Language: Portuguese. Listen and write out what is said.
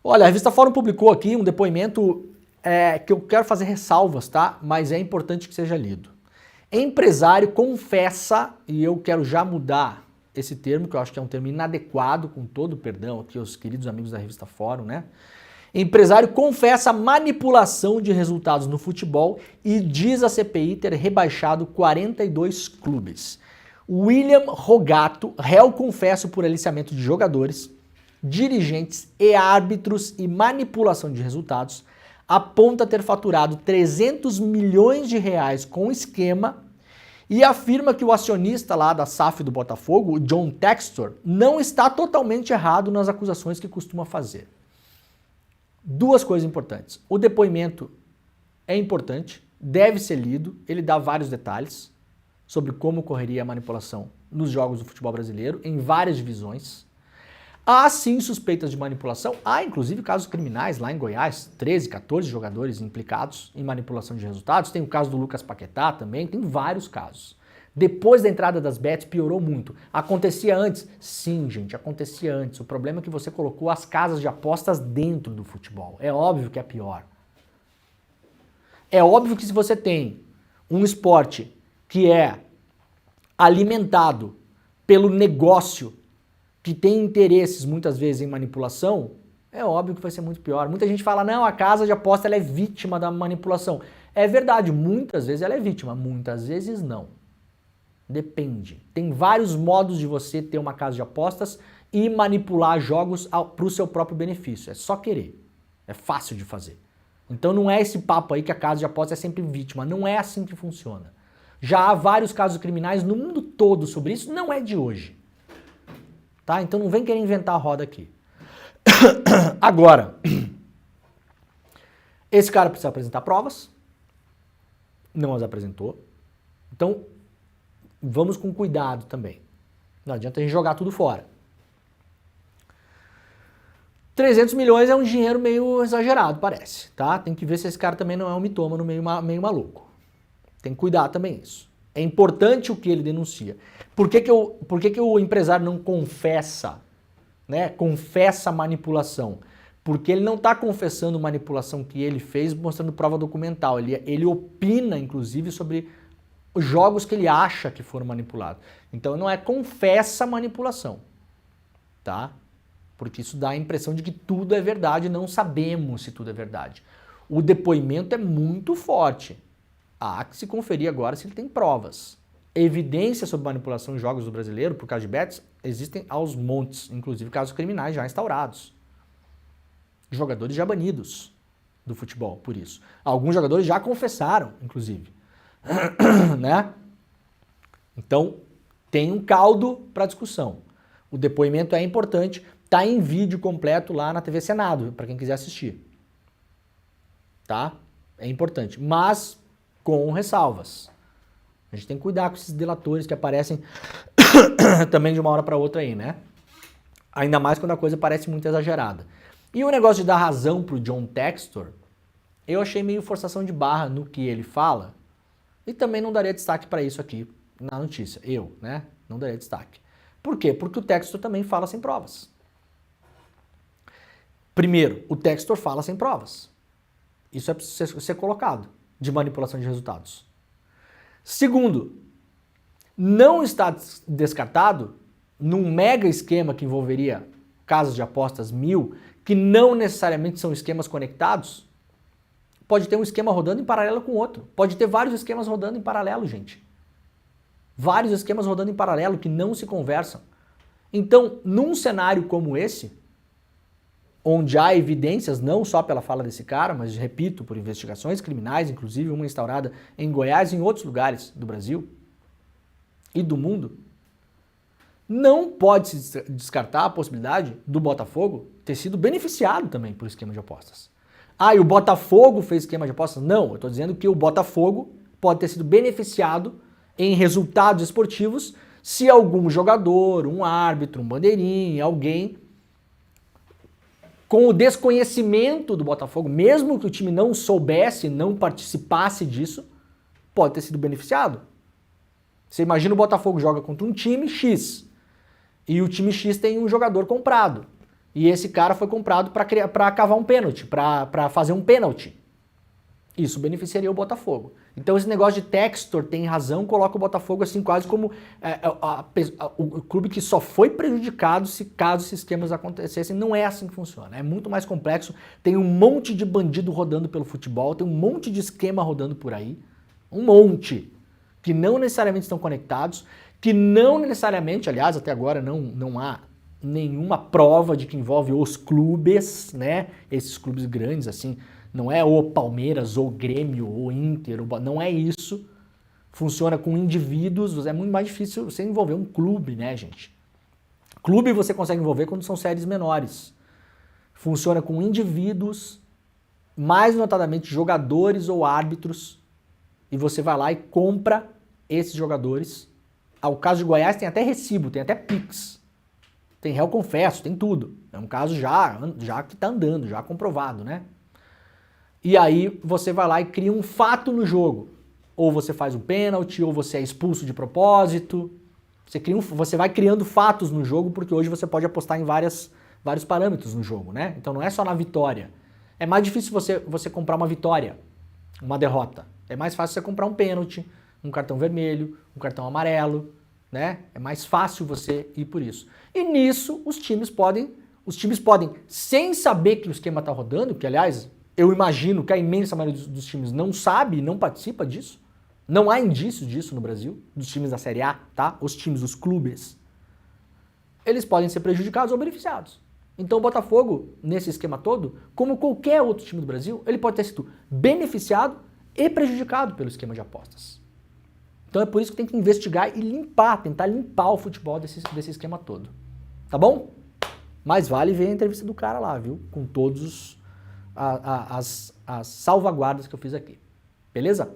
Olha, a revista Fórum publicou aqui um depoimento que eu quero fazer ressalvas, tá? Mas é importante que seja lido. Empresário confessa, e eu quero já mudar esse termo, que eu acho que é um termo inadequado, com todo o perdão aqui aos queridos amigos da revista Fórum, né? Empresário confessa manipulação de resultados no futebol e diz à CPI ter rebaixado 42 clubes. William Rogato, réu confesso por aliciamento de jogadores, dirigentes e árbitros e manipulação de resultados, aponta ter faturado 300 milhões de reais com esquema e afirma que o acionista lá da SAF do Botafogo, o John Textor, não está totalmente errado nas acusações que costuma fazer. Duas coisas importantes. O depoimento é importante, deve ser lido, ele dá vários detalhes sobre como ocorreria a manipulação nos jogos do futebol brasileiro, em várias divisões. Há sim suspeitas de manipulação, há inclusive casos criminais lá em Goiás, 13, 14 jogadores implicados em manipulação de resultados, tem o caso do Lucas Paquetá também, tem vários casos. Depois da entrada das bets piorou muito. Acontecia antes? Sim, gente, acontecia antes. O problema é que você colocou as casas de apostas dentro do futebol. É óbvio que é pior. É óbvio que se você tem um esporte que é alimentado pelo negócio, que tem interesses muitas vezes em manipulação, é óbvio que vai ser muito pior. Muita gente fala, não, a casa de aposta ela é vítima da manipulação. É verdade, muitas vezes ela é vítima, muitas vezes não. Depende. Tem vários modos de você ter uma casa de apostas e manipular jogos para o seu próprio benefício. É só querer. É fácil de fazer. Então não é esse papo aí que a casa de apostas é sempre vítima. Não é assim que funciona. Já há vários casos criminais no mundo todo sobre isso, não é de hoje. Tá? Então não vem querer inventar a roda aqui. Agora, esse cara precisa apresentar provas, não as apresentou. Então, vamos com cuidado também. Não adianta a gente jogar tudo fora. 300 milhões é um dinheiro meio exagerado, parece. Tá? Tem que ver se esse cara também não é um mitômano meio maluco. Tem que cuidar também isso. É importante o que ele denuncia. Por que o empresário não confessa, né? Confessa a manipulação? Porque ele não está confessando manipulação que ele fez mostrando prova documental. Ele opina, inclusive, sobre os jogos que ele acha que foram manipulados. Então não é confessa a manipulação, tá? Porque isso dá a impressão de que tudo é verdade, não sabemos se tudo é verdade. O depoimento é muito forte. Há que se conferir agora se ele tem provas. Evidências sobre manipulação em jogos do brasileiro, por causa de bets, existem aos montes, inclusive casos criminais já instaurados. Jogadores já banidos do futebol, por isso. Alguns jogadores já confessaram, inclusive. Né? Então, tem um caldo para discussão. O depoimento é importante, está em vídeo completo lá na TV Senado, para quem quiser assistir. Tá? É importante, mas com ressalvas. A gente tem que cuidar com esses delatores que aparecem também de uma hora para outra aí, né? Ainda mais quando a coisa parece muito exagerada. E o negócio de dar razão pro John Textor, eu achei meio forçação de barra no que ele fala, e também não daria destaque para isso aqui na notícia. Eu, né? Não daria destaque. Por quê? Porque o Textor também fala sem provas. Primeiro, o Textor fala sem provas. Isso é preciso ser colocado, de manipulação de resultados. Segundo, não está descartado, num mega esquema que envolveria casas de apostas 1000, que não necessariamente são esquemas conectados, pode ter um esquema rodando em paralelo com outro. Pode ter vários esquemas rodando em paralelo, gente. Vários esquemas rodando em paralelo que não se conversam. Então, num cenário como esse, onde há evidências, não só pela fala desse cara, mas, repito, por investigações criminais, inclusive uma instaurada em Goiás e em outros lugares do Brasil e do mundo, não pode se descartar a possibilidade do Botafogo ter sido beneficiado também por esquema de apostas. Ah, e o Botafogo fez esquema de apostas? Não, eu estou dizendo que o Botafogo pode ter sido beneficiado em resultados esportivos se algum jogador, um árbitro, um bandeirinha, alguém com o desconhecimento do Botafogo, mesmo que o time não soubesse, não participasse disso, pode ter sido beneficiado. Você imagina o Botafogo joga contra um time X e o time X tem um jogador comprado. E esse cara foi comprado para cavar um pênalti, para fazer um pênalti. Isso beneficiaria o Botafogo. Então esse negócio de Textor tem razão, coloca o Botafogo assim quase como o clube que só foi prejudicado caso esses esquemas acontecessem. Não é assim que funciona, é muito mais complexo. Tem um monte de bandido rodando pelo futebol, tem um monte de esquema rodando por aí, um monte, que não necessariamente estão conectados, que não necessariamente, aliás, até agora não há nenhuma prova de que envolve os clubes, né? Esses clubes grandes assim. Não é o Palmeiras, ou Grêmio, ou Inter, não é isso. Funciona com indivíduos, é muito mais difícil você envolver um clube, né, gente? Clube você consegue envolver quando são séries menores. Funciona com indivíduos, mais notadamente jogadores ou árbitros, e você vai lá e compra esses jogadores. O caso de Goiás tem até recibo, tem até Pix, tem réu confesso, tem tudo. É um caso já que está andando, já comprovado, né? E aí você vai lá e cria um fato no jogo. Ou você faz um pênalti, ou você é expulso de propósito. Você vai criando fatos no jogo, porque hoje você pode apostar em vários parâmetros no jogo, né? Então não é só na vitória. É mais difícil você comprar uma vitória, uma derrota. É mais fácil você comprar um pênalti, um cartão vermelho, um cartão amarelo, né? É mais fácil você ir por isso. E nisso os times podem, sem saber que o esquema está rodando, que aliás... Eu imagino que a imensa maioria dos times não sabe, não participa disso. Não há indícios disso no Brasil, dos times da Série A, tá? Os times, os clubes. Eles podem ser prejudicados ou beneficiados. Então o Botafogo, nesse esquema todo, como qualquer outro time do Brasil, ele pode ter sido beneficiado e prejudicado pelo esquema de apostas. Então é por isso que tem que investigar e limpar, tentar limpar o futebol desse esquema todo. Tá bom? Mas vale ver a entrevista do cara lá, viu? Com todos as salvaguardas que eu fiz aqui. Beleza?